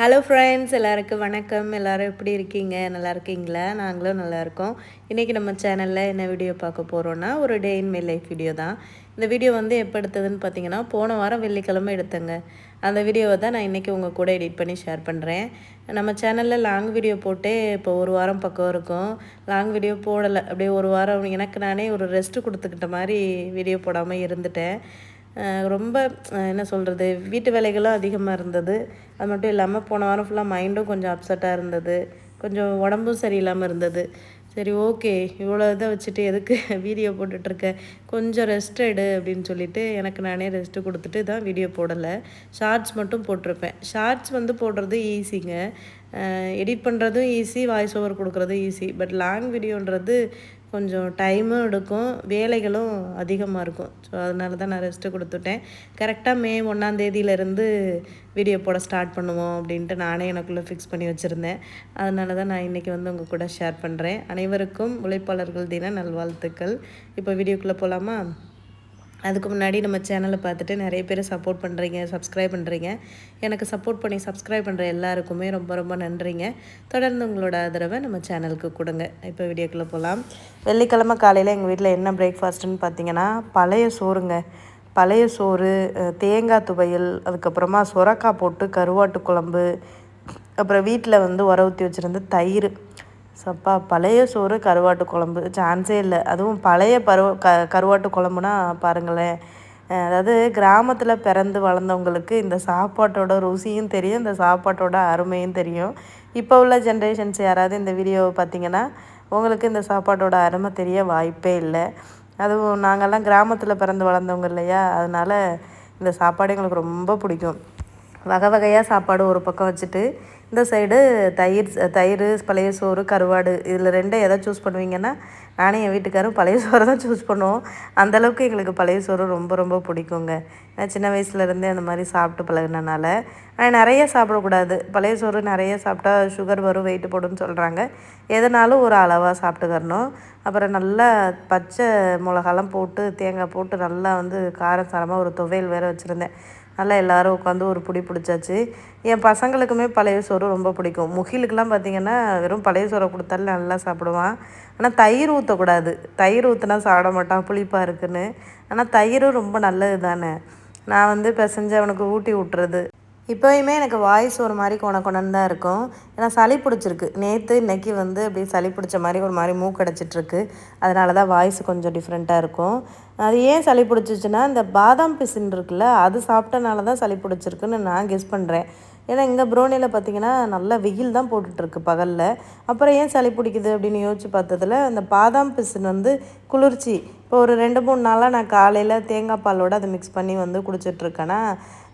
Hello friends, எல்லாருக்கும் வணக்கம். எல்லோரும் எப்படி இருக்கீங்க? நல்லா இருக்கீங்களா? நாங்களும் நல்லா இருக்கோம். இன்றைக்கி நம்ம சேனலில் என்ன வீடியோ பார்க்க போகிறோன்னா, ஒரு டே இன் மை லைஃப் வீடியோ தான். இந்த வீடியோ வந்து எப்போ எடுத்ததுன்னு பார்த்தீங்கன்னா, போன வாரம் வெள்ளிக்கிழமை எடுத்தேங்க. அந்த வீடியோவை தான் நான் இன்றைக்கி உங்கள் கூட எடிட் பண்ணி ஷேர் பண்ணுறேன். நம்ம சேனலில் லாங் வீடியோ போட்டே இப்போ ஒரு வாரம் பக்கம் இருக்கும். லாங் வீடியோ போடலை. அப்படியே ஒரு வாரம் எனக்கு நானே ஒரு ரெஸ்ட்டு கொடுத்துக்கிட்ட மாதிரி வீடியோ போடாமல் இருந்துட்டேன். ரொம்ப என்ன சொல்கிறது, வீட்டு வேலைகளும் அதிகமாக இருந்தது. அது மட்டும் இல்லாமல் போன வாரம் ஃபுல்லாக மைண்டும் கொஞ்சம் அப்செட்டாக இருந்தது. கொஞ்சம் உடம்பும் சரியில்லாமல் இருந்தது. சரி, ஓகே, இவ்வளோ இதை வச்சுட்டு எதுக்கு வீடியோ போட்டுட்ருக்க, கொஞ்சம் ரெஸ்ட் எடு அப்படின்னு சொல்லிட்டு எனக்கு நானே ரெஸ்ட்டு கொடுத்துட்டு தான் வீடியோ போடலை. ஷார்ட்ஸ் மட்டும் போட்டிருப்பேன். ஷார்ட்ஸ் வந்து போடுறது ஈஸிங்க. எடிட் பண்ணுறதும் ஈஸி, வாய்ஸ் ஓவர் கொடுக்குறதும் ஈஸி. பட் லாங் வீடியோன்றது கொஞ்சம் டைமும் எடுக்கும், வேலைகளும் அதிகமாக இருக்கும். ஸோ அதனால தான் நான் ரெஸ்ட்டு கொடுத்துட்டேன். கரெக்டாக மே 1ஆம் தேதியிலேருந்து வீடியோ போட ஸ்டார்ட் பண்ணுவோம் அப்படின்ட்டு நானே எனக்குள்ளே ஃபிக்ஸ் பண்ணி வச்சுருந்தேன். அதனால தான் நான் இன்றைக்கி வந்து உங்கள் கூட ஷேர் பண்ணுறேன். அனைவருக்கும் உழைப்பாளர்கள் தின நல்வாழ்த்துக்கள். இப்போ வீடியோக்குள்ளே போகலாமா? அதுக்கு முன்னாடி நம்ம சேனலை பார்த்துட்டு நிறைய பேர் சப்போர்ட் பண்ணுறீங்க, சப்ஸ்கிரைப் பண்ணுறீங்க. எனக்கு சப்போர்ட் பண்ணி சப்ஸ்கிரைப் பண்ணுற எல்லாருக்குமே ரொம்ப ரொம்ப நன்றிங்க. தொடர்ந்து உங்களோட ஆதரவை நம்ம சேனலுக்கு கொடுங்க. இப்போ வீடியோக்குள்ளே போகலாம். வெள்ளிக்கிழமை காலையில் எங்கள் வீட்டில் என்ன பிரேக்ஃபாஸ்ட்டுன்னு பார்த்தீங்கன்னா, பழைய சோறுங்க. பழைய சோறு, தேங்காய் துவையல், அதுக்கப்புறமா சுரக்காய் போட்டு கருவாட்டு குழம்பு, அப்புறம் வீட்டில் வந்து உர ஊற்றி வச்சுருந்து தயிர். சப்பா, பழைய சோறு கருவாட்டு குழம்பு சான்ஸே இல்லை. அதுவும் பழைய கருவாட்டு குழம்புனா பாருங்களேன். அதாவது கிராமத்தில் பிறந்து வளர்ந்தவங்களுக்கு இந்த சாப்பாட்டோட ருசியும் தெரியும், இந்த சாப்பாட்டோட அருமையும் தெரியும். இப்போ உள்ள ஜென்ரேஷன்ஸ் யாராவது இந்த வீடியோவை பார்த்திங்கன்னா உங்களுக்கு இந்த சாப்பாட்டோட அருமை தெரிய வாய்ப்பே இல்லை. அதுவும் நாங்கள்லாம் கிராமத்தில் பிறந்து வளர்ந்தவங்க இல்லையா, அதனால் இந்த சாப்பாடு எங்களுக்கு ரொம்ப பிடிக்கும். வகை வகையாக சாப்பாடு ஒரு பக்கம் வச்சுட்டு, இந்த சைடு தயிர், பழைய சோறு, கருவாடு, இதில் ரெண்டை எதை சூஸ் பண்ணுவீங்கன்னா, நானே என் வீட்டுக்காரும் பழைய சோறு தான் சூஸ் பண்ணுவோம். அந்தளவுக்கு எங்களுக்கு பழைய சோறு ரொம்ப ரொம்ப பிடிக்குங்க. நான் சின்ன வயசுலேருந்தே அந்த மாதிரி சாப்பிட்டு பழகினனால. ஆனால் நிறைய சாப்பிடக்கூடாது. பழைய சோறு நிறைய சாப்பிட்டா சுகர் வரும், வெயிட் போடுன்னு சொல்கிறாங்க. எதனாலும் ஒரு அளவாக சாப்பிட்டுக்கறணும். அப்புறம் நல்லா பச்சை மிளகாலாம் போட்டு, தேங்காய் போட்டு நல்லா வந்து காரசாரமாக ஒரு துவையல் வேறு வச்சுருந்தேன். நல்லா எல்லோரும் உட்காந்து ஒரு பிடி பிடிச்சாச்சு. என் பசங்களுக்குமே பழைய சோறு ரொம்ப பிடிக்கும். முகிலுக்கெலாம் பார்த்திங்கன்னா வெறும் பழைய சோறை கொடுத்தாலும் நல்லா சாப்பிடுவான். ஆனால் தயிர் ஊற்றக்கூடாது. தயிர் ஊற்றினா சாப்பிட மாட்டான், புளிப்பாக இருக்குன்னு. ஆனால் தயிரும் ரொம்ப நல்லது தானே. நான் வந்து பிசைஞ்சு அவனுக்கு ஊட்டி விட்டுறது. இப்போயுமே எனக்கு வாய்ஸ் ஒரு மாதிரி கொணன்னு தான் இருக்கும். ஏன்னா சளி பிடிச்சிருக்கு. நேற்று இன்றைக்கி வந்து அப்படியே சளி பிடிச்ச மாதிரி ஒரு மாதிரி மூக்கடைச்சிட்ருக்கு. அதனால தான் வாய்ஸ் கொஞ்சம் டிஃப்ரெண்ட்டாக இருக்கும். அது ஏன் சளி பிடிச்சிச்சின்னா, இந்த பாதாம் பிசின் இருக்குல்ல, அது சாப்பிட்டனால தான் சளி பிடிச்சிருக்குன்னு நான் கெஸ் பண்ணுறேன். ஏன்னா இங்கே ப்ரோனியில் பார்த்திங்கன்னா நல்லா வெயில் தான் போட்டுட்ருக்கு பகலில். அப்புறம் ஏன் சளி பிடிக்குது அப்படின்னு யோசிச்சு பார்த்ததில், அந்த பாதாம் பிசின் வந்து குளிர்ச்சி. இப்போ ஒரு 2-3 நாளாக நான் காலையில் தேங்காய் பாலோடு அதை மிக்ஸ் பண்ணி வந்து குடிச்சிட்ருக்கேன்னா,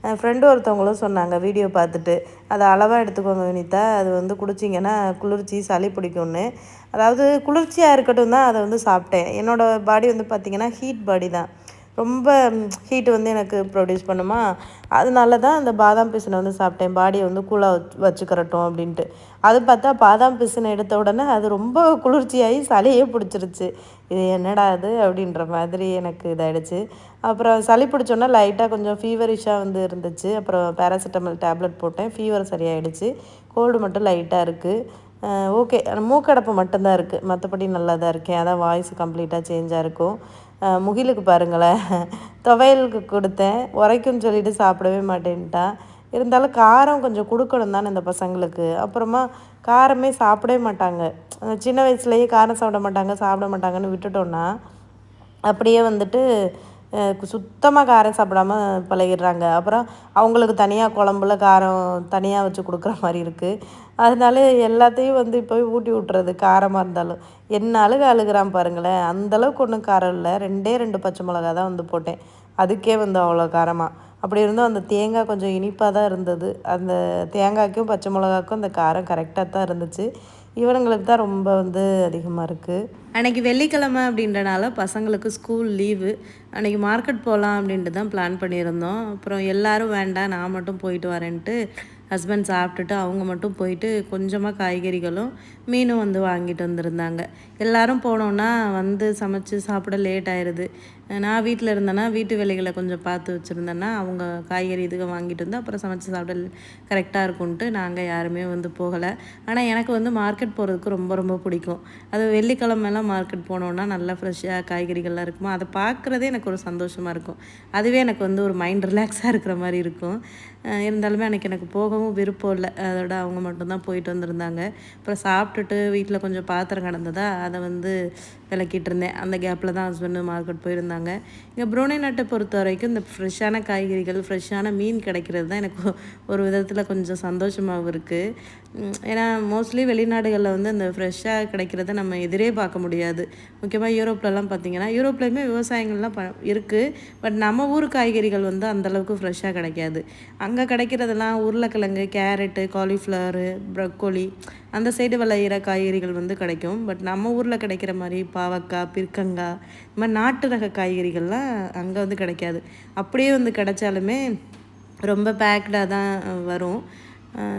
என் ஃப்ரெண்டு ஒருத்தவங்களும் சொன்னாங்க வீடியோ பார்த்துட்டு, அதை அளவாக எடுத்துக்கோங்க வினிதா, அது வந்து குடிச்சிங்கன்னா குளிர்ச்சி, சளி பிடிக்கும்னு. அதாவது குளிர்ச்சியாக இருக்கட்டும் தான் அதை வந்து சாப்பிட்டேன். என்னோடய பாடி வந்து பார்த்திங்கன்னா ஹீட் பாடி தான். ரொம்ப ஹீட்டு வந்து எனக்கு ப்ரொடியூஸ் பண்ணுமா, அதனால தான் அந்த பாதாம் பிசினை வந்து சாப்பிட்டேன். பாடியை வந்து கூலாக வச்சுக்கிறட்டும் அப்படின்ட்டு. அது பார்த்தா பாதாம் பிசினை எடுத்த உடனே அது ரொம்ப குளிர்ச்சியாகி சளியே பிடிச்சிருச்சு. இது என்னடா அது அப்படின்ற மாதிரி எனக்கு இதாகிடுச்சு. அப்புறம் சளி பிடிச்சோன்னா லைட்டாக கொஞ்சம் ஃபீவரிஷாக வந்து இருந்துச்சு. அப்புறம் பேராசிட்டமல் டேப்லெட் போட்டேன், ஃபீவர் சரியாயிடுச்சு. கோல்டு மட்டும் லைட்டாக இருக்குது. ஓகே, மூக்கடைப்பு மட்டும்தான் இருக்குது, மற்றபடி நல்லா தான் இருக்கேன். அதான் வாய்ஸ் கம்ப்ளீட்டாக சேஞ்சாக இருக்கும். முகிலுக்கு பாருங்களேன், துவையலுக்கு கொடுத்தேன், உரைக்குன்னு சொல்லிட்டு சாப்பிடவே மாட்டேன்ட்டான். இருந்தாலும் காரம் கொஞ்சம் கொடுக்கணும் தானே இந்த பசங்களுக்கு. அப்புறமா காரமே சாப்பிடவே மாட்டாங்க. சின்ன வயசுலேயே காரம் சாப்பிட மாட்டாங்கன்னு விட்டுட்டோன்னா அப்படியே வந்துட்டு சுத்தமாக காரம் சாப்பிடாம பழகிடுறாங்க. அப்புறம் அவங்களுக்கு தனியாக குழம்புல காரம் தனியாக வச்சு கொடுக்குற மாதிரி இருக்குது. அதனால எல்லாத்தையும் வந்து இப்போ ஊட்டி விட்டுறது காரமாக இருந்தாலும். என்ன அழுகிறான் பாருங்களேன். அந்தளவுக்கு ஒன்றும் காரம் இல்லை. 2 பச்சை மிளகா தான் வந்து போட்டேன். அதுக்கே வந்து அவ்வளோ காரமாக. அப்படி இருந்தும் அந்த தேங்காய் கொஞ்சம் இனிப்பாக தான் இருந்தது. அந்த தேங்காய்க்கும் பச்சை மிளகாக்கும் அந்த காரம் கரெக்டாக தான் இருந்துச்சு. இவனுங்களுக்கு தான் ரொம்ப வந்து அதிகமாக இருக்குது. அன்றைக்கி வெள்ளிக்கிழமை அப்படின்றனால பசங்களுக்கு ஸ்கூல் லீவு. அன்றைக்கி மார்க்கெட் போகலாம் அப்படின்ட்டு தான் பிளான் பண்ணியிருந்தோம். அப்புறம் எல்லோரும் வேண்டாம், நான் மட்டும் போயிட்டு வரேன்ட்டு ஹஸ்பண்ட் சாப்பிட்டுட்டு அவங்க மட்டும் போயிட்டு கொஞ்சமாக காய்கறிகளும் மீனும் வந்து வாங்கிட்டு வந்திருந்தாங்க. எல்லோரும் போனோன்னா வந்து சமைச்சு சாப்பிட லேட் ஆயிடுது. நான் வீட்டில் இருந்தேன்னா வீட்டு வேலைகளை கொஞ்சம் பார்த்து வச்சுருந்தேன்னா அவங்க காய்கறி இதுக்கு வாங்கிட்டு வந்து அப்புறம் சமைச்சு சாப்பிட கரெக்டாக இருக்கும்ன்ட்டு நாங்கள் யாருமே வந்து போகலை. ஆனால் எனக்கு வந்து மார்க்கெட் போகிறதுக்கு ரொம்ப ரொம்ப பிடிக்கும். அது வெள்ளிக்கிழமெல்லாம் மார்க்கெட் போனோன்னா நல்லா ஃப்ரெஷ்ஷாக காய்கறிகள்லாம் இருக்குமா, அதை பார்க்குறதே எனக்கு ஒரு சந்தோஷமாக இருக்கும். அதுவே எனக்கு வந்து ஒரு மைண்ட் ரிலாக்ஸாக இருக்கிற மாதிரி இருக்கும். இருந்தாலுமே அன்றைக்கி எனக்கு போகவும் விருப்பம் இல்லை. அதோட அவங்க மட்டும்தான் போயிட்டு வந்திருந்தாங்க. அப்புறம் சாப்பிட்டுட்டு வீட்டில் கொஞ்சம் பாத்திரம் கிடந்ததா அதை வந்து விளக்கிட்டு இருந்தேன். அந்த கேப்பில் தான் ஹஸ்பண்டு மார்க்கெட் போயிருந்தாங்க. இங்கே புரோனை நாட்டை பொறுத்த வரைக்கும் இந்த ஃப்ரெஷ்ஷான காய்கறிகள், ஃப்ரெஷ்ஷான மீன் கிடைக்கிறது தான் எனக்கு ஒரு விதத்தில் கொஞ்சம் சந்தோஷமாகவும் இருக்குது. ஏன்னா மோஸ்ட்லி வெளிநாடுகளில் வந்து இந்த ஃப்ரெஷ்ஷாக கிடைக்கிறத நம்ம எதிரே பார்க்க முடியாது. முக்கியமாக யூரோப்லலாம் பார்த்திங்கன்னா, யூரோப்லேயுமே விவசாயங்கள்லாம் இருக்குது. பட் நம்ம ஊர் காய்கறிகள் வந்து அந்தளவுக்கு ஃப்ரெஷ்ஷாக கிடைக்காது. அங்கே கிடைக்கிறதெல்லாம் உருளைக்கிழங்கு, கேரட்டு, காலிஃப்ளவரு, ப்ரக்கோலி அந்த சைடு விளையிற காய்கறிகள் வந்து கிடைக்கும். பட் நம்ம ஊரில் கிடைக்கிற மாதிரி பாவக்காய், பிற்கங்காய் இந்த மாதிரி நாட்டு ரக காய்கறிகள்லாம் அங்கே வந்து கிடைக்காது. அப்படியே வந்து கிடைச்சாலுமே ரொம்ப பேக்டாக தான் வரும்.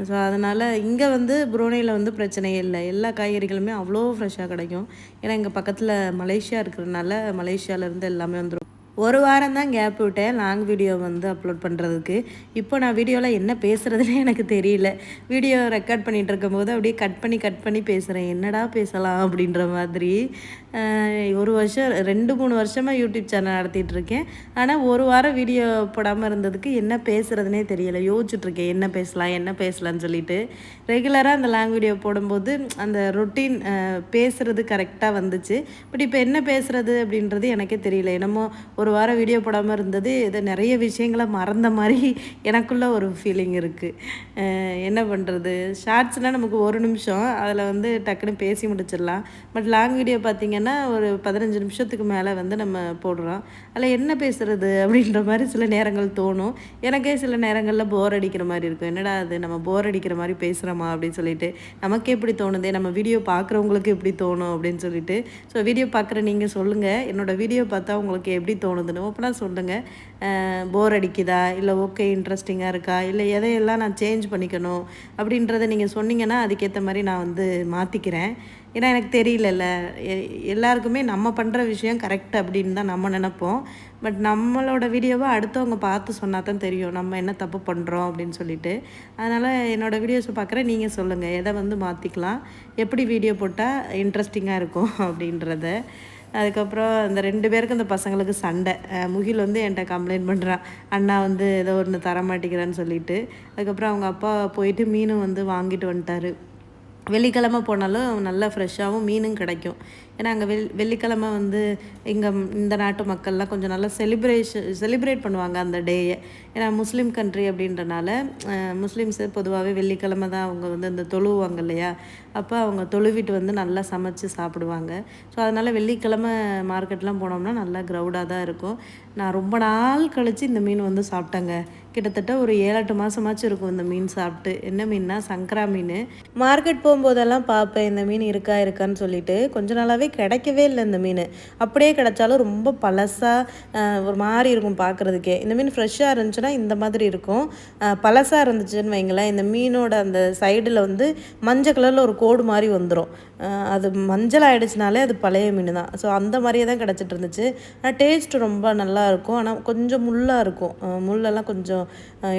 ஸோ அதனால் இங்கே வந்து புரூனேயில் வந்து பிரச்சனையே இல்லை. எல்லா காய்கறிகளுமே அவ்வளோ ஃப்ரெஷ்ஷாக கிடைக்கும். ஏன்னா இங்கே பக்கத்தில் மலேசியா இருக்கிறதுனால மலேசியாவிலேருந்து எல்லாமே வந்துடும். ஒரு வாரம் தான் கேப் விட்டேன் லாங் வீடியோ வந்து அப்லோட் பண்ணுறதுக்கு. இப்போ நான் வீடியோவில் என்ன பேசுகிறதுனே எனக்கு தெரியல. வீடியோ ரெக்கார்ட் பண்ணிகிட்டு இருக்கும்போது அப்படியே கட் பண்ணி பேசுகிறேன். என்னடா பேசலாம் அப்படின்ற மாதிரி. ஒரு வருஷம் 2-3 வருஷமாக யூடியூப் சேனல் நடத்திட்டுருக்கேன். ஆனால் ஒரு வாரம் வீடியோ போடாமல் இருந்ததுக்கு என்ன பேசுகிறதுனே தெரியலை. யோசிச்சுட்ருக்கேன் என்ன பேசலான்னு சொல்லிட்டு. ரெகுலராக அந்த லாங் வீடியோ போடும்போது அந்த ரொட்டீன் பேசுகிறது கரெக்டாக வந்துச்சு. பட் இப்போ என்ன பேசுகிறது அப்படின்றது எனக்கே தெரியல. என்னமோ ஒரு வாரம் வீடியோ போடாமல் இருந்தது இது நிறைய விஷயங்களை மறந்த மாதிரி எனக்குள்ளே ஒரு ஃபீலிங் இருக்குது. என்ன பண்ணுறது, ஷார்ட்ஸ்னால் நமக்கு 1 நிமிஷம் அதில் வந்து டக்குன்னு பேசி முடிச்சிடலாம். பட் லாங் வீடியோ பார்த்திங்கன்னா ஒரு 15 நிமிஷத்துக்கு மேலே வந்து நம்ம போடுறோம். அதில் என்ன பேசுகிறது அப்படின்ற மாதிரி சில நேரங்கள் தோணும். எனக்கே சில நேரங்களில் போர் அடிக்கிற மாதிரி இருக்கும். என்னடா அது நம்ம போர் அடிக்கிற மாதிரி பேசுகிறோமா அப்படின்னு சொல்லிட்டு நமக்கே எப்படி தோணுதே, நம்ம வீடியோ பார்க்குறவங்களுக்கு எப்படி தோணும் அப்படின்னு சொல்லிட்டு. ஸோ வீடியோ பார்க்குற நீங்கள் சொல்லுங்கள், என்னோடய வீடியோ பார்த்தா உங்களுக்கு எப்படி தோணுதுன்னு ஓப்பனாக சொல்லுங்கள். போர் அடிக்குதா, இல்லை ஓகே இன்ட்ரெஸ்டிங்காக இருக்கா, இல்லை எதையெல்லாம் நான் சேஞ்ச் பண்ணிக்கணும் அப்படின்றத நீங்கள் சொன்னீங்கன்னா அதுக்கேற்ற மாதிரி நான் வந்து மாற்றிக்கிறேன். ஏன்னா எனக்கு தெரியலல்ல, எல்லாருக்குமே நம்ம பண்ணுற விஷயம் கரெக்ட் அப்படின்னு தான் நம்ம நினைப்போம். பட் நம்மளோட வீடியோவை அடுத்தவங்க பார்த்து சொன்னால் தான் தெரியும் நம்ம என்ன தப்பு பண்ணுறோம் அப்படின்னு சொல்லிட்டு. அதனால் என்னோடய வீடியோஸை பார்க்குற நீங்கள் சொல்லுங்கள், எதை வந்து மாற்றிக்கலாம், எப்படி வீடியோ போட்டால் இன்ட்ரெஸ்டிங்காக இருக்கும் அப்படின்றத. அதுக்கப்புறம் இந்த 2 பேருக்கு இந்த பசங்களுக்கு சண்டை. முகில் வந்து என்கிட்ட கம்ப்ளைண்ட் பண்ணுறான், அண்ணா வந்து ஏதோ ஒன்று தரமாட்டேங்கிறான்னு சொல்லிட்டு. அதுக்கப்புறம் அவங்க அப்பா போயிட்டு மீனும் வந்து வாங்கிட்டு வந்துட்டார். வெள்ளிக்கிழமை போனாலும் நல்லா ஃப்ரெஷ்ஷாகவும் மீனும் கிடைக்கும். ஏன்னா அங்கே வெள்ளிக்கிழமை வந்து இங்கே இந்த நாட்டு மக்கள்லாம் கொஞ்சம் நல்லா செலிப்ரேட் பண்ணுவாங்க அந்த டேயை. ஏன்னா முஸ்லீம் கண்ட்ரி அப்படின்றனால முஸ்லீம்ஸு பொதுவாகவே வெள்ளிக்கிழமை தான் அவங்க வந்து அந்த தொழுவாங்க இல்லையா, அப்போ அவங்க தொழுவிட்டு வந்து நல்லா சமைச்சு சாப்பிடுவாங்க. ஸோ அதனால் வெள்ளிக்கிழமை மார்க்கெட்லாம் போனோம்னா நல்லா க்ரௌடாக தான் இருக்கும். நான் ரொம்ப நாள் கழித்து இந்த மீன் வந்து சாப்பிட்டேங்க. கிட்டத்தட்ட ஒரு 7-8 மாதமாச்சும் இருக்கும் இந்த மீன் சாப்பிட்டு. என்ன மீன்னா சங்கரா மீன். மார்க்கெட் போகும்போதெல்லாம் பார்ப்பேன் இந்த மீன் இருக்கான்னு சொல்லிட்டு. கொஞ்ச நாளாகவே கிடைக்கவே இல்லை இந்த மீன். அப்படியே கிடைச்சாலும் ரொம்ப பழசாக ஒரு மாதிரி இருக்கும் பார்க்குறதுக்கே. இந்த மீன் ஃப்ரெஷ்ஷாக இருந்துச்சுன்னா இந்த மாதிரி இருக்கும். பழசாக இருந்துச்சுன்னு வைங்களேன், இந்த மீனோட அந்த சைடில் வந்து மஞ்சள் கலரில் ஒரு கோடு மாதிரி வந்துடும். அது மஞ்சள் ஆகிடுச்சினாலே அது பழைய மீன் தான். ஸோ அந்த மாதிரியே தான் கிடச்சிட்டு இருந்துச்சு. ஆனால் டேஸ்ட்டு ரொம்ப நல்லாயிருக்கும். ஆனால் கொஞ்சம் முள்ளாக இருக்கும். முள்ளெல்லாம் கொஞ்சம்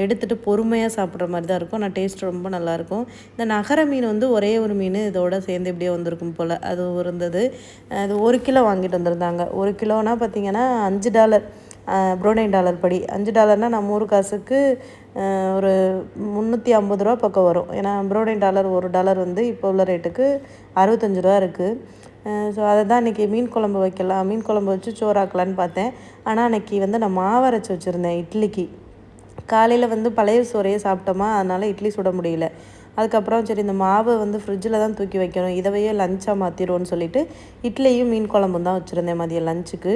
எடுத்துகிட்டு பொறுமையாக சாப்பிட்ற மாதிரி தான் இருக்கும். ஆனால் டேஸ்ட் ரொம்ப நல்லாயிருக்கும். இந்த நகர மீன் வந்து ஒரே ஒரு மீன் இதோட சேர்ந்து இப்படியே வந்திருக்கும் போல் அது இருந்தது. அது 1 கிலோ வாங்கிட்டு வந்திருந்தாங்க. 1 கிலோனா பார்த்திங்கன்னா $5 புரூனை டாலர் படி. $5 நம்ம ஊர் காசுக்கு ஒரு $350 பக்கம் வரும். ஏன்னா புரூனை டாலர் $1 வந்து இப்போ உள்ள ரேட்டுக்கு $65 இருக்குது. ஸோ அதை தான் இன்றைக்கி மீன் குழம்பு வைக்கலாம், மீன் குழம்பு வச்சு சோறாக்கலான்னு பார்த்தேன். ஆனால் அன்றைக்கி வந்து நான் மாவு அரைச்சி வச்சுருந்தேன் இட்லிக்கு. காலையில் வந்து பழைய சோறையே சாப்பிட்டோமா, அதனால் இட்லி சுட முடியல. அதுக்கப்புறம் சரி இந்த மாவை வந்து ஃப்ரிட்ஜில் தான் தூக்கி வைக்கணும், இதவையே லஞ்சாக மாற்றிடுவோன்னு சொல்லிட்டு இட்லியும் மீன் குழம்பும் தான் வச்சுருந்தேன் மதியம் லஞ்சுக்கு.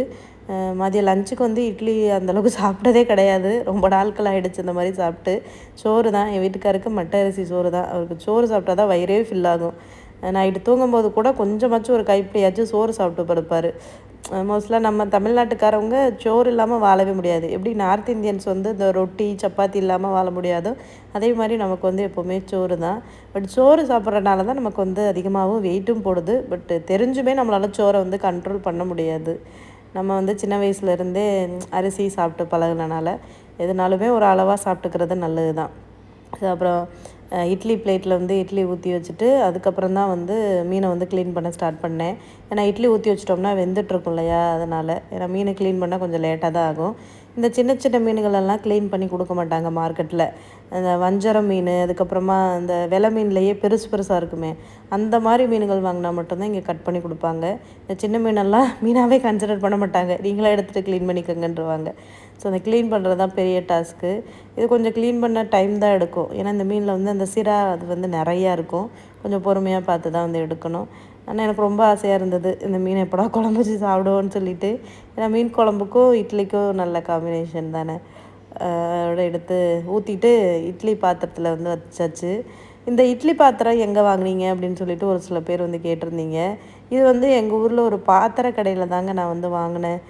மதியம் லஞ்சுக்கு வந்து இட்லி அந்தளவுக்கு சாப்பிட்டதே கிடையாது. ரொம்ப நாட்கள் ஆகிடுச்சு இந்த மாதிரி சாப்பிட்டு. சோறு தான் என் வீட்டுக்காருக்கு மட்டை அரிசி சோறு தான். அவருக்கு சோறு சாப்பிட்டா தான் வயிறே ஃபில் ஆகும். நைட்டு தூங்கும்போது கூட கொஞ்சமாச்சும் ஒரு கைப்பிடியாச்சும் சோறு சாப்பிட்டு படுப்பார். மோஸ்ட்லாக நம்ம தமிழ்நாட்டுக்காரவங்க சோறு இல்லாமல் வாழவே முடியாது. எப்படி நார்த் இந்தியன்ஸ் வந்து இந்த ரொட்டி சப்பாத்தி இல்லாமல் வாழ முடியாதோ அதே மாதிரி நமக்கு வந்து எப்போவுமே சோறு தான். பட் சோறு சாப்பிட்றதுனால தான் நமக்கு வந்து அதிகமாகவும் வெயிட்டும் போடுது. பட் தெரிஞ்சுமே நம்மளால் சோறை வந்து கண்ட்ரோல் பண்ண முடியாது. நம்ம வந்து சின்ன வயசுலேருந்தே அரிசி சாப்பிட்டு பழகுனனால எதுனாலுமே ஒரு அளவாக சாப்பிட்டுக்கிறது நல்லது தான். அப்புறம் இட்லி பிளேட்டில் வந்து இட்லி ஊற்றி வச்சுட்டு அதுக்கப்புறம் தான் வந்து மீனை வந்து க்ளீன் பண்ண ஸ்டார்ட் பண்ணேன். ஏன்னா இட்லி ஊற்றி வச்சிட்டோம்னா வெந்துட்டுருக்கும் இல்லையா, அதனால். ஏன்னா மீனை க்ளீன் பண்ணால் கொஞ்சம் லேட்டாக தான் ஆகும். இந்த சின்ன சின்ன மீன்களெல்லாம் க்ளீன் பண்ணி கொடுக்க மாட்டாங்க மார்க்கெட்டில். அந்த வஞ்சரம் மீன், அதுக்கப்புறமா இந்த வெலை மீன்லேயே பெருசு பெருசாக இருக்குமே, அந்த மாதிரி மீன்கள் வாங்கினா மட்டும்தான் இங்கே கட் பண்ணி கொடுப்பாங்க. இந்த சின்ன மீனெல்லாம் மீனாகவே கன்சிடர் பண்ண மாட்டாங்க, நீங்களே எடுத்துகிட்டு க்ளீன் பண்ணிக்கங்கன்றவாங்க. ஸோ அந்த க்ளீன் பண்ணுறது தான் பெரிய டாஸ்க்கு. இது கொஞ்சம் க்ளீன் பண்ண டைம் தான் எடுக்கும். ஏன்னா இந்த மீனில் வந்து அந்த சிரா அது வந்து நிறையா இருக்கும். கொஞ்சம் பொறுமையாக பார்த்து தான் வந்து எடுக்கணும். ஆனால் எனக்கு ரொம்ப ஆசையாக இருந்தது இந்த மீன் எப்படா குழம்பு வச்சு சாப்பிடுவோன்னு சொல்லிட்டு. ஏன்னா மீன் குழம்புக்கும் இட்லிக்கும் நல்ல காம்பினேஷன் தானே. அதோட எடுத்து ஊற்றிட்டு இட்லி பாத்திரத்தில் வந்து வச்சாச்சு. இந்த இட்லி பாத்திரம் எங்கே வாங்குனீங்க அப்படின்னு சொல்லிட்டு ஒரு சில பேர் வந்து கேட்டிருந்தீங்க. இது வந்து எங்கள் ஊரில் ஒரு பாத்திர கடையில் தாங்க நான் வந்து வாங்கினேன்.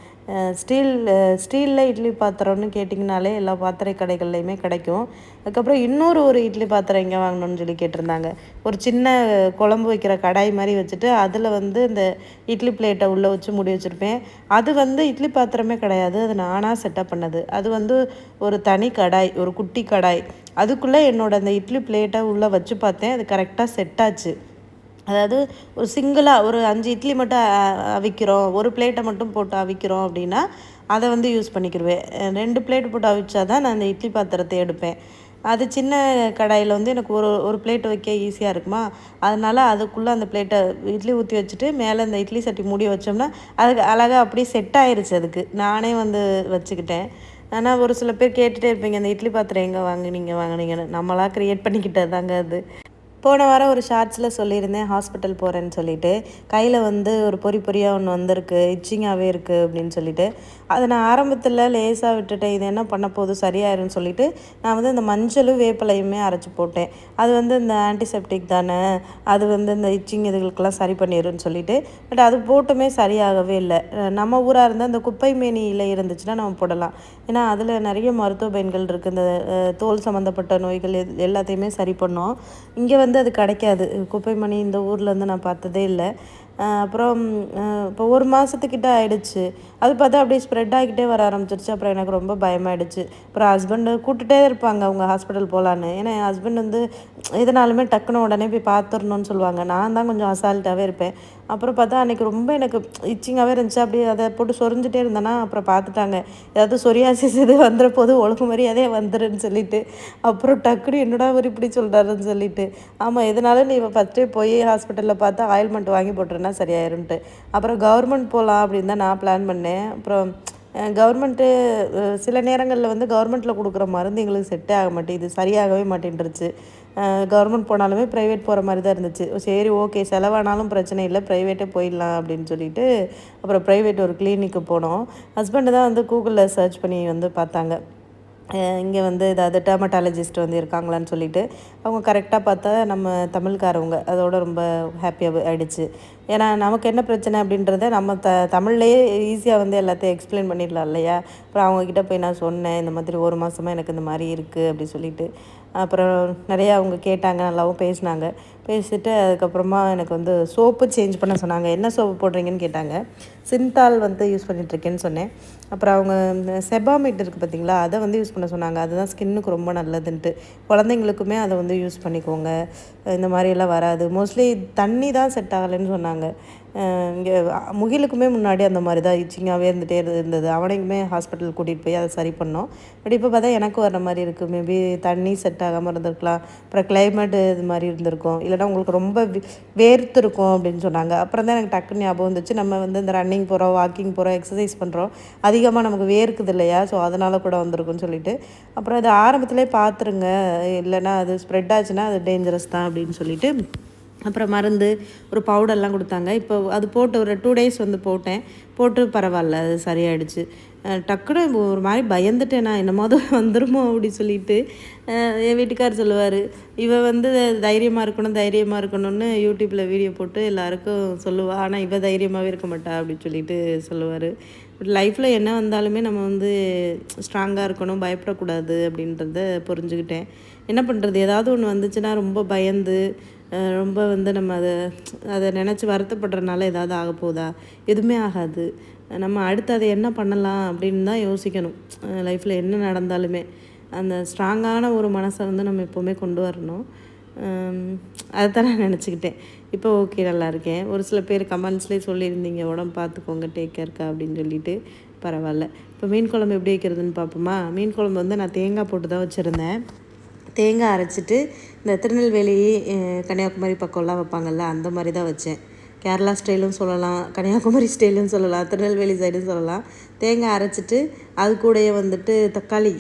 ஸ்டீலில் இட்லி பாத்திரம்னு கேட்டிங்கனாலே எல்லா பாத்திர கடைகள்லையுமே கிடைக்கும். அதுக்கப்புறம் ஒரு இட்லி பாத்திரம் எங்கே வாங்கணும்னு சொல்லி கேட்டிருந்தாங்க. ஒரு சின்ன குழம்பு வைக்கிற கடாய் மாதிரி வச்சுட்டு அதில் வந்து இந்த இட்லி பிளேட்டை உள்ளே வச்சு மூடி வச்சுருப்பேன். அது வந்து இட்லி பாத்திரமே கிடையாது, அது நானாக செட்டப் பண்ணது. அது வந்து ஒரு தனி கடாய், ஒரு குட்டி கடாய். அதுக்குள்ளே என்னோடய அந்த இட்லி பிளேட்டை உள்ளே வச்சு பார்த்தேன், அது கரெக்டாக செட் ஆச்சு. அதாவது ஒரு சிங்கிளாக ஒரு 5 இட்லி மட்டும் அவிக்கிறோம், ஒரு பிளேட்டை மட்டும் போட்டு அவிக்கிறோம் அப்படின்னா அதை வந்து யூஸ் பண்ணிக்கிடுவேன். 2 பிளேட் போட்டு அவிச்சா தான் நான் அந்த இட்லி பாத்திரத்தை எடுப்பேன். அது சின்ன கடாயில் வந்து எனக்கு ஒரு பிளேட் வைக்க ஈஸியாக இருக்குமா, அதனால் அதுக்குள்ளே அந்த பிளேட்டை இட்லி ஊற்றி வச்சுட்டு மேலே இந்த இட்லி சட்டி மூடி வச்சோம்னா அதுக்கு அழகாக அப்படியே செட் ஆயிடுச்சு. அதுக்கு நானே வந்து வச்சுக்கிட்டேன். ஆனால் ஒரு சில பேர் கேட்டுகிட்டே இருப்பீங்க, அந்த இட்லி பாத்திரம் எங்கே வாங்கினீங்கன்னு. நம்மளாக க்ரியேட் பண்ணிக்கிட்டது தாங்க அது. போன வாரம் ஒரு ஷார்ட்ஸில் சொல்லியிருந்தேன் ஹாஸ்பிட்டல் போகிறேன்னு சொல்லிட்டு. கையில் வந்து ஒரு பொறியாக ஒன்று வந்திருக்கு, இச்சிங்காகவே இருக்குது அப்படின்னு சொல்லிட்டு. அதை நான் ஆரம்பத்தில் லேசாக விட்டுட்டேன், இது என்ன பண்ண போதும் சரியாயிரும்னு சொல்லிட்டு நான் வந்து இந்த மஞ்சளும் வேப்பிலையுமே அரைச்சி போட்டேன். அது வந்து இந்த ஆன்டிசெப்டிக் தானே, அது வந்து இந்த இச்சிங் இதுகளுக்கெல்லாம் சரி பண்ணிடும்னு சொல்லிட்டு. பட் அது போட்டுமே சரியாகவே இல்லை. நம்ம ஊராக இருந்தால் இந்த குப்பை மேனி இலை இருந்துச்சுன்னா நம்ம போடலாம். ஏன்னா அதில் நிறைய மருத்துவ பயன்கள் இருக்குது. இந்த தோல் சம்மந்தப்பட்ட நோய்கள் எல்லாத்தையுமே சரி பண்ணோம். இங்கே வந்து அது கிடைக்காது. குப்பைமணி இந்த ஊரில் வந்து நான் பார்த்ததே இல்லை. அப்புறம் இப்போ 1 மாதத்துக்கிட்ட ஆகிடுச்சு. அது பார்த்தா அப்படியே ஸ்ப்ரெட் ஆகிக்கிட்டே வர ஆரம்பிச்சிருச்சு. அப்புறம் எனக்கு ரொம்ப பயமாயிடுச்சு. அப்புறம் ஹஸ்பண்டு கூப்பிட்டுட்டே இருப்பாங்க அவங்க ஹாஸ்பிட்டல் போகலான்னு. ஏன்னா என் ஹஸ்பண்ட் வந்து எதனாலுமே டக்குன்னு உடனே போய் பார்த்துடணுன்னு சொல்லுவாங்க. நான் தான் கொஞ்சம் அசால்ட்டாகவே இருப்பேன். அப்புறம் பார்த்தா அன்றைக்கி ரொம்ப எனக்கு இச்சிங்காகவே இருந்துச்சு. அப்படியே அதை போட்டு சொரிஞ்சிட்டே இருந்தேன்னா அப்புறம் பார்த்துட்டாங்க, ஏதாவது சொரியாசிஸ் இது வந்துட போது, ஒழுங்கு மரியாதையே வந்துடுன்னு சொல்லிட்டு. அப்புறம் டக்குன்னு என்னடா அவர் இப்படி சொல்கிறாருன்னு சொல்லிட்டு. ஆமாம், எதனால நீ ஃபஸ்ட்டே போய் ஹாஸ்பிட்டலில் பார்த்தா ஆயில்மெண்ட் வாங்கி போட்டுருன்னா சரியாயிரும்ன்ட்டு. அப்புறம் கவர்மெண்ட் போகலாம் அப்படின்னு தான் நான் பிளான் பண்ணேன். அப்புறம் கவர்மெண்ட்டு சில நேரங்களில் வந்து கவர்மெண்ட்டில் கொடுக்குற மருந்து எங்களுக்கு செட்டே ஆக மாட்டேங்குது, சரியாகவே மாட்டேன்ருச்சு. கவர்மெண்ட் போனாலுமே ப்ரைவேட் போகிற மாதிரி தான் இருந்துச்சு. சரி ஓகே, செலவானாலும் பிரச்சனை இல்லை, ப்ரைவேட்டே போயிடலாம் அப்படின்னு சொல்லிட்டு அப்புறம் ப்ரைவேட் ஒரு கிளினிக்கு போனோம். ஹஸ்பண்டு தான் வந்து கூகுளில் சர்ச் பண்ணி வந்து பார்த்தாங்க, இங்கே வந்து ஏதாவது டெர்மட்டாலஜிஸ்ட் வந்து இருக்காங்களான்னு சொல்லிட்டு. அவங்க கரெக்டாக பார்த்தா நம்ம தமிழ்காரவங்க. அதோட ரொம்ப ஹாப்பியாக ஆகிடுச்சு. ஏன்னா நமக்கு என்ன பிரச்சனை அப்படின்றத நம்ம தமிழ்லேயே ஈஸியாக வந்து எல்லாத்தையும் எக்ஸ்பிளைன் பண்ணிடலாம் இல்லையா. அப்புறம் அவங்கக்கிட்ட போய் நான் சொன்னேன், இந்த மாதிரி 1 மாதமாக எனக்கு இந்த மாதிரி இருக்குது அப்படி சொல்லிட்டு. அப்புறம் நிறையா அவங்க கேட்டாங்க, நல்லாவும் பேசினாங்க. பேசிட்டு அதுக்கப்புறமா எனக்கு வந்து சோப்பு சேஞ்ச் பண்ண சொன்னாங்க. என்ன சோப்பு போடுறீங்கன்னு கேட்டாங்க. சிந்தால் வந்து யூஸ் பண்ணிகிட்ருக்கேன்னு சொன்னேன். அப்புறம் அவங்க இந்த செபாமேட் இருக்குது பார்த்திங்களா, அதை வந்து யூஸ் பண்ண சொன்னாங்க. அதுதான் ஸ்கின்னுக்கு ரொம்ப நல்லதுன்ட்டு. குழந்தைங்களுக்குமே அதை வந்து யூஸ் பண்ணிக்கோங்க, இந்த மாதிரியெல்லாம் வராது. மோஸ்ட்லி தண்ணி தான் செட் ஆகலைன்னு சொன்னாங்க. இங்கே முகிலுக்குமே முன்னாடி அந்த மாதிரி தான் இச்சிங்காகவே இருந்துகிட்டே இருந்தது. அவனைக்குமே ஹாஸ்பிட்டல் கூட்டிகிட்டு போய் அதை சரி பண்ணோம். பட் இப்போ பார்த்தா எனக்கும் வர மாதிரி இருக்குது. மேபி தண்ணி செட் ஆகாமல் இருந்திருக்கலாம், அப்புறம் கிளைமேட்டு இது மாதிரி இருந்திருக்கும், இல்லைனா உங்களுக்கு ரொம்ப வேர்த்துருக்கும் அப்படின்னு சொன்னாங்க. அப்புறம் தான் எனக்கு டக்குன்னு ஞாபகம் வந்துச்சு, நம்ம வந்து இந்த ரன்னிங் போகிறோம், வாக்கிங் போகிறோம், எக்ஸசைஸ் பண்ணுறோம், அதிகமாக நமக்கு வேர்க்குது இல்லையா, ஸோ அதனால் கூட வந்திருக்குன்னு சொல்லிட்டு. அப்புறம் அது ஆரம்பத்திலே பார்த்துருங்க, இல்லைனா அது ஸ்ப்ரெட் ஆச்சுன்னா அது டேஞ்சரஸ் தான் அப்படின்னு சொல்லிட்டு. அப்புறம் மருந்து ஒரு பவுடர்லாம் கொடுத்தாங்க. இப்போ அது போட்டு ஒரு 2 டேஸ் வந்து போட்டு பரவாயில்ல, அது சரியாயிடுச்சு. டக்குன்னு ஒரு மாதிரி பயந்துட்டேன் நான், என்னமாவது வந்துடுமோ அப்படி சொல்லிட்டு. என் வீட்டுக்கார் சொல்லுவார், இவ வந்து தைரியமாக இருக்கணும்னு யூடியூப்பில் வீடியோ போட்டு எல்லாருக்கும் சொல்லுவாள், ஆனால் இவ தைரியமாகவே இருக்க மாட்டா அப்படின்னு சொல்லிட்டு சொல்லுவார். லைஃப்பில் என்ன வந்தாலுமே நம்ம வந்து ஸ்ட்ராங்காக இருக்கணும், பயப்படக்கூடாது அப்படின்றத புரிஞ்சுக்கிட்டேன். என்ன பண்ணுறது, ஏதாவது ஒன்று வந்துச்சுன்னா ரொம்ப பயந்து ரொம்ப வந்து நம்ம அதை நினச்சி வருத்தப்படுறதுனால ஏதாவது ஆக போதா, எதுவுமே ஆகாது. நம்ம அடுத்து அதை என்ன பண்ணலாம் அப்படின்னு தான் யோசிக்கணும். லைஃப்பில் என்ன நடந்தாலுமே அந்த ஸ்ட்ராங்கான ஒரு மனசை வந்து நம்ம எப்போவுமே கொண்டு வரணும். அதைத்தான் நான் நினச்சிக்கிட்டேன். இப்போ ஓகே, நல்லா இருக்கேன். ஒரு சில பேர் கமெண்ட்ஸ்லேயே சொல்லியிருந்தீங்க, உடம்பு பார்த்துக்கோங்க, டேக் கேர்க்கா அப்படின்னு சொல்லிட்டு. பரவாயில்ல. இப்போ மீன் குழம்பு எப்படி வைக்கிறதுன்னு பார்ப்போமா? மீன் குழம்பு வந்து நான் தேங்காய் போட்டு தான் வச்சுருந்தேன். தேங்காய் அரைச்சிட்டு இந்த திருநெல்வேலி கன்னியாகுமரி பக்கம்லாம் வைப்பாங்கள்ல, அந்த மாதிரி தான் வச்சேன். கேரளா ஸ்டைலும் சொல்லலாம், கன்னியாகுமரி ஸ்டைலும் சொல்லலாம், திருநெல்வேலி சைடும் சொல்லலாம். தேங்காய் அரைச்சிட்டு அது கூடயே வந்துட்டு தக்காளி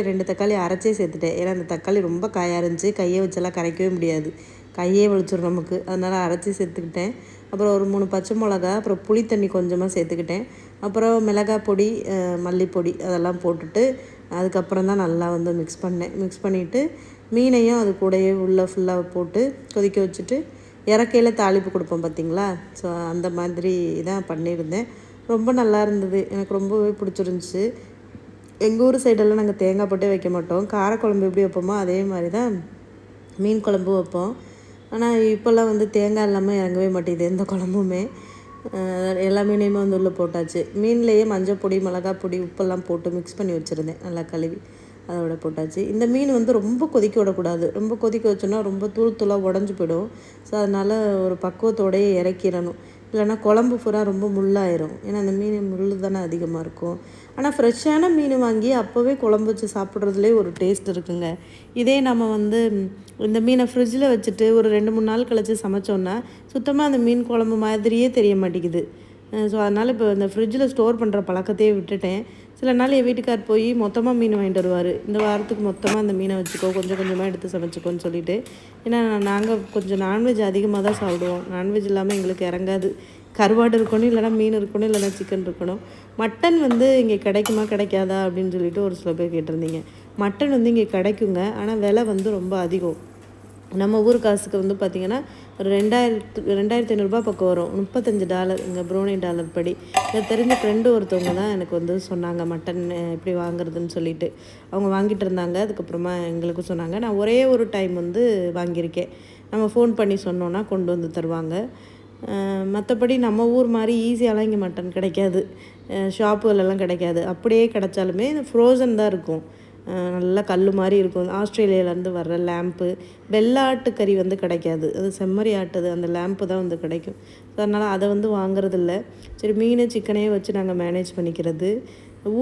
2 தக்காளி அரைச்சே சேர்த்துட்டேன். ஏன்னா அந்த தக்காளி ரொம்ப காயாக இருந்துச்சு, கையை வச்செல்லாம் கரைக்கவே முடியாது, கையே வலிச்சிடும் நமக்கு. அதனால் அரைச்சி சேர்த்துக்கிட்டேன். அப்புறம் ஒரு 3 பச்சை மிளகா, அப்புறம் புளி தண்ணி கொஞ்சமாக சேர்த்துக்கிட்டேன். அப்புறம் மிளகாய் பொடி, மல்லிப்பொடி அதெல்லாம் போட்டுட்டு அதுக்கப்புறம் தான் நல்லா வந்து மிக்ஸ் பண்ணிவிட்டு மீனையும் அது கூடயே உள்ளே ஃபுல்லாக போட்டு கொதிக்க வச்சுட்டு இறக்கையில் தாளிப்பு கொடுப்போம் பார்த்திங்களா. ஸோ அந்த மாதிரி தான் பண்ணியிருந்தேன். ரொம்ப நல்லா இருந்தது, எனக்கு ரொம்பவே பிடிச்சிருந்துச்சி. எங்கள் ஊர் சைடெல்லாம் நாங்கள் தேங்காய் போட்டே வைக்க மாட்டோம். காரக்குழம்பு எப்படி வைப்போமோ அதே மாதிரி தான் மீன் குழம்பு வைப்போம். ஆனால் இப்போல்லாம் வந்து தேங்காய் இல்லாமல் இறங்கவே மாட்டேங்குது எந்த குழம்புமே. எல்லா மீனையுமே வந்து உள்ளே போட்டாச்சு. மீன்லேயே மஞ்சள் பொடி, மிளகாய் பொடி, உப்பெல்லாம் போட்டு மிக்ஸ் பண்ணி வச்சுருந்தேன், நல்லா கழுவி அதோட போட்டாச்சு. இந்த மீன் வந்து ரொம்ப கொதிக்க விடக்கூடாது. ரொம்ப கொதிக்க வச்சோன்னா ரொம்ப தூளாக உடஞ்சி போயிடும். ஸோ அதனால் ஒரு பக்குவத்தோடையே இறக்கிடணும். இல்லைன்னா குழம்பு பூரா ரொம்ப முள்ளாயிரும். ஏன்னா அந்த மீன் முள் தானே அதிகமாக இருக்கும். ஆனால் ஃப்ரெஷ்ஷான மீன் வாங்கி அப்போவே குழம்பு வச்சு சாப்பிட்றதுலேயே ஒரு டேஸ்ட் இருக்குங்க. இதே நம்ம வந்து இந்த மீனை ஃப்ரிட்ஜில் வச்சுட்டு ஒரு 2-3 நாள் கழித்து சமைச்சோன்னா சுத்தமாக அந்த மீன் குழம்பு மாதிரியே தெரிய மாட்டேங்குது. ஸோ அதனால் இப்போ இந்த ஃப்ரிட்ஜில் ஸ்டோர் பண்ணுற பழக்கத்தையே விட்டுட்டேன். சில நாள் என் வீட்டுக்கார் போய் மொத்தமாக மீன் வாங்கிட்டு வருவார். இந்த வாரத்துக்கு மொத்தமாக அந்த மீனை வச்சுக்கோ, கொஞ்சம் கொஞ்சமாக எடுத்து சமைச்சிக்கோன்னு சொல்லிவிட்டு. ஏன்னா நாங்கள் கொஞ்சம் நான்வெஜ் அதிகமாக தான் சாப்பிடுவோம். நான்வெஜ் இல்லாமல் எங்களுக்கு இறங்காது. கருவாடு இருக்கணும், இல்லைனா மீன் இருக்கணும், இல்லைனா சிக்கன் இருக்கணும். மட்டன் வந்து இங்கே கிடைக்குமா கிடைக்காதா அப்படின்னு சொல்லிட்டு ஒரு சில பேர் கேட்டிருந்தீங்க. மட்டன் வந்து இங்கே கிடைக்குங்க, ஆனால் விலை வந்து ரொம்ப அதிகம். நம்ம ஊர் காசுக்கு வந்து பார்த்திங்கன்னா ஒரு 2500 பக்கம் வரும். $35 இங்கே $35 படி. இதை தெரிஞ்ச ஃப்ரெண்டு ஒருத்தவங்க தான் எனக்கு வந்து சொன்னாங்க மட்டன் எப்படி வாங்குறதுன்னு சொல்லிட்டு. அவங்க வாங்கிட்டு இருந்தாங்க. அதுக்கப்புறமா எங்களுக்கும் சொன்னாங்க. நான் ஒரே ஒரு டைம் வந்து வாங்கியிருக்கேன். நம்ம ஃபோன் பண்ணி சொன்னோன்னா கொண்டு வந்து தருவாங்க. மற்றபடி நம்ம ஊர் மாதிரி ஈஸியாலாம் இங்கே மட்டன் கிடைக்காது, ஷாப்புகளெல்லாம் கிடைக்காது. அப்படியே கிடைச்சாலுமே ஃப்ரோசன் தான் இருக்கும். நல்லா கல் மாதிரி இருக்கும். ஆஸ்திரேலியாவிலேருந்து வர்ற லேம்ப்பு, வெள்ளாட்டு கறி வந்து கிடைக்காது, அது செம்மறி ஆட்டுது அந்த லேம்ப்பு தான் வந்து கிடைக்கும். ஸோ அதனால் அதை வந்து வாங்குறதில்ல. சரி, மீன் சிக்கனே வச்சு நாங்கள் மேனேஜ் பண்ணிக்கிறது.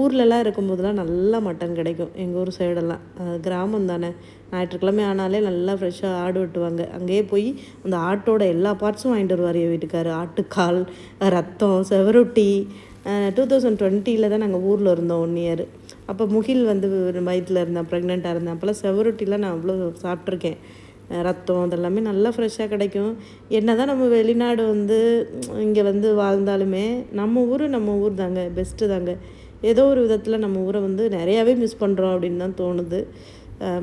ஊர்லலாம் இருக்கும்போதெல்லாம் நல்லா மட்டன் கிடைக்கும். எங்கள் ஊர் சைடெல்லாம் கிராமம் தானே, ஞாயிற்றுக்கிழமை ஆனாலே நல்லா ஃப்ரெஷ்ஷாக ஆடு வெட்டுவாங்க. அங்கேயே போய் அந்த ஆட்டோட எல்லா பார்ட்ஸும் வாங்கிட்டு வருவார் என் வீட்டுக்கார். ஆட்டுக்கால், ரத்தம், செவரொட்டி. 2020 தான் நாங்கள் ஊரில் இருந்தோம் 1 இயர். அப்போ முகில் வந்து வயிற்றில் இருந்தேன், ப்ரெக்னெண்ட்டாக இருந்தேன். அப்போல்லாம் செவரொட்டிலாம் நான் அவ்வளோ சாப்பிட்ருக்கேன். ரத்தம் அதெல்லாமே நல்லா ஃப்ரெஷ்ஷாக கிடைக்கும். என்ன தான் நம்ம வெளிநாடு வந்து இங்கே வந்து வாழ்ந்தாலுமே நம்ம ஊர் தாங்க, பெஸ்ட்டு தாங்க. ஏதோ ஒரு விதத்தில் நம்ம ஊரை வந்து நிறையாவே மிஸ் பண்ணுறோம் அப்படின்னு தான் தோணுது.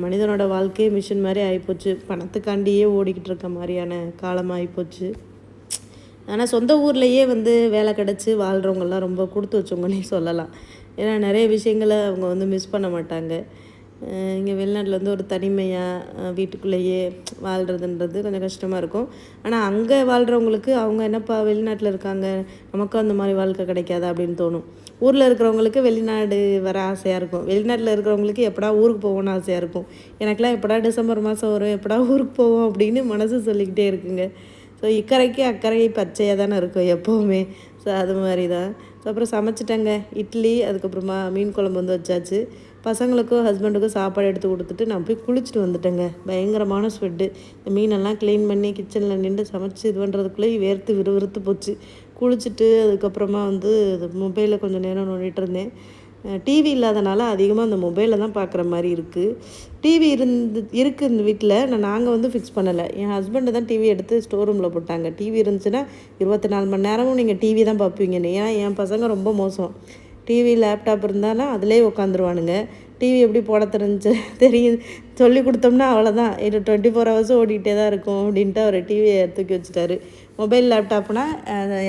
மனிதனோட வாழ்க்கையே மிஷின் மாதிரி ஆகிப்போச்சு. பணத்துக்காண்டியே ஓடிக்கிட்டு இருக்க மாதிரியான காலம் ஆகிப்போச்சு. ஆனால் சொந்த ஊர்லேயே வந்து வேலை கிடச்சி வாழ்கிறவங்கெல்லாம் ரொம்ப கொடுத்து வச்சவங்கன்னே சொல்லலாம். ஏன்னா நிறைய விஷயங்களை அவங்க வந்து மிஸ் பண்ண மாட்டாங்க. இங்கே வெளிநாட்டில் வந்து ஒரு தனிமையாக வீட்டுக்குள்ளேயே வாழ்கிறதுன்றது கொஞ்சம் கஷ்டமாக இருக்கும். ஆனால் அங்கே வாழ்கிறவங்களுக்கு அவங்க என்னப்பா வெளிநாட்டில் இருக்காங்க, நமக்கும் அந்த மாதிரி வாழ்க்கை கிடைக்காதா அப்படின்னு தோணும். ஊரில் இருக்கிறவங்களுக்கு வெளிநாடு வர ஆசையாக இருக்கும். வெளிநாட்டில் இருக்கிறவங்களுக்கு எப்படா ஊருக்கு போவோன்னு ஆசையாக இருக்கும். எனக்கெலாம் எப்படா டிசம்பர் மாதம் வரும், எப்படா ஊருக்கு போவோம் அப்படின்னு மனசு சொல்லிக்கிட்டே இருக்குங்க. ஸோ இக்கரைக்கு அக்கறை பச்சையாக தானே இருக்கும் எப்போவுமே. ஸோ அது மாதிரி தான். ஸோ அப்புறம் சமைச்சிட்டேங்க இட்லி, அதுக்கப்புறமா மீன் குழம்பு வந்து வச்சாச்சு. பசங்களுக்கும் ஹஸ்பண்டுக்கும் சாப்பாடு எடுத்து கொடுத்துட்டு நான் போய் குளிச்சுட்டு வந்துட்டேங்க. பயங்கரமான ஸ்வெட்டு. இந்த மீனெல்லாம் க்ளீன் பண்ணி கிச்சனில் நின்று சமைச்சு இது பண்ணுறதுக்குள்ளேயே வேர்த்து விறுவிறுத்து போச்சு. குளிச்சுட்டு அதுக்கப்புறமா வந்து மொபைலில் கொஞ்சம் நேரம் நோண்டிகிட்டு இருந்தேன். டிவி இல்லாதனால அதிகமாக அந்த மொபைலில் தான் பார்க்குற மாதிரி இருக்குது. டிவி இருக்குது இந்த வீட்டில். நாங்கள் வந்து ஃபிக்ஸ் பண்ணலை. என் ஹஸ்பண்டு தான் டிவி எடுத்து ஸ்டோர் ரூமில் போட்டாங்க. டிவி இருந்துச்சுன்னா 24 மணி நேரமும் நீங்கள் டிவி தான் பார்ப்பீங்கன்னு. ஏன்னா என் பசங்க ரொம்ப மோசம். டிவி, லேப்டாப் இருந்தாலும் அதிலே உட்காந்துருவானுங்க. டிவி எப்படி போட தெரியும் சொல்லி கொடுத்தோம்னா அவ்வளோதான், இது 24 ஹவர்ஸும் ஓடிக்கிட்டே தான் இருக்கும் அப்படின்ட்டு அவர் டிவியை தூக்கி வச்சுட்டாரு. மொபைல், லேப்டாப்னால்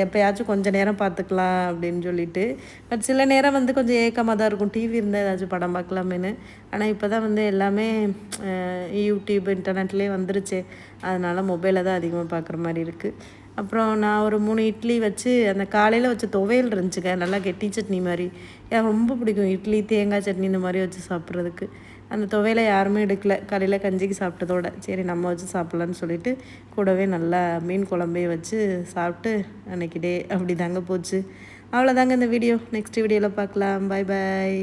எப்போயாச்சும் கொஞ்சம் நேரம் பார்த்துக்கலாம் அப்படின்னு சொல்லிட்டு. பட் சில நேரம் வந்து கொஞ்சம் ஏக்கமாக தான் இருக்கும், டிவி இருந்தால் ஏதாச்சும் படம் பார்க்கலாமேன்னு. ஆனால் இப்போ தான் வந்து எல்லாமே யூடியூப், இன்டர்நெட்லேயே வந்துருச்சு. அதனால் மொபைலில் தான் அதிகமாக பார்க்குற மாதிரி இருக்குது. அப்புறம் நான் ஒரு 3 இட்லி வச்சு அந்த காலையில் வச்ச துவையல் இருந்துச்சுங்க, நல்லா கெட்டி சட்னி மாதிரி. எனக்கு ரொம்ப பிடிக்கும் இட்லி தேங்காய் சட்னி இந்த மாதிரி வச்சு சாப்பிட்றதுக்கு. அந்த துவையலை யாருமே எடுக்கல, காலையில் கஞ்சிக்கு சாப்பிட்டதோட சரி நம்ம வச்சு சாப்பிட்லான்னு சொல்லிட்டு கூடவே நல்லா மீன் குழம்பையும் வச்சு சாப்பிட்டு அன்றைக்கி டே அப்படி தாங்க போச்சு. அவ்வளோதாங்க இந்த வீடியோ. நெக்ஸ்ட் வீடியோவில் பார்க்கலாம். பாய் பாய்.